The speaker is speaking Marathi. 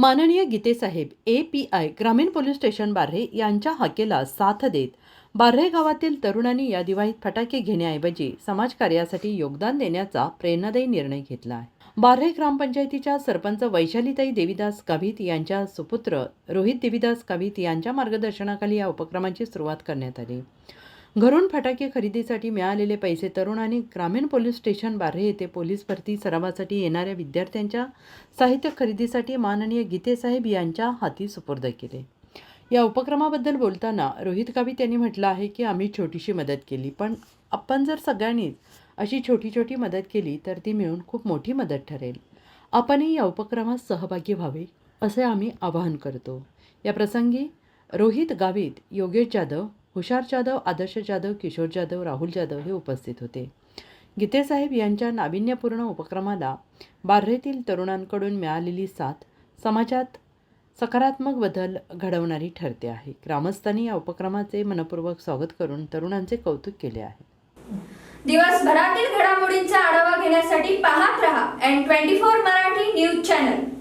माननीय गीतेसाहेब API ग्रामीण पोलीस स्टेशन बार्हे यांच्या हाकेला साथ देत बार्हे गावातील तरुणांनी या दिवाळीत फटाके घेण्याऐवजी समाजकार्यासाठी योगदान देण्याचा प्रेरणादायी निर्णय घेतला आहे. बार्हे ग्रामपंचायतीच्या सरपंच वैशालीताई देवीदास गावित यांच्या सुपुत्र रोहित देवीदास गावित यांच्या मार्गदर्शनाखाली या उपक्रमाची सुरुवात करण्यात आली. घरून फटाके खरेदीसाठी मिळालेले पैसे तरुणांनी ग्रामीण पोलीस स्टेशन बार्हे येथे पोलीस भरती सरावासाठी येणाऱ्या विद्यार्थ्यांच्या साहित्य खरेदीसाठी माननीय गीतेसाहेब यांच्या हाती सुपूर्द केले. या उपक्रमाबद्दल बोलताना रोहित गावित यांनी म्हटलं आहे की आम्ही छोटीशी मदत केली, पण आपण जर सगळ्यांनीच अशी छोटी छोटी मदत केली तर ती मिळून खूप मोठी मदत ठरेल. आपणही या उपक्रमात सहभागी व्हावे असे आम्ही आवाहन करतो. या प्रसंगी रोहित गावित, योगेश जाधव, हुशार जाधव, आदर्श जाधव, किशोर जाधव, राहुल जाधव हे उपस्थित होते. गीतेसाहेब यांच्या नाविन्यपूर्ण उपक्रमाला बार्हेतील तरुणांकडून मिळालेली साथ समाजात सकारात्मक बदल घडवणारी ठरते आहे. ग्रामस्थांनी या उपक्रमाचे मनपूर्वक स्वागत करून तरुणांचे कौतुक केले आहे. दिवसभरातील घडामोडींचा आढावा घेण्यासाठी पाहत रहा N24 मराठी न्यूज चॅनल.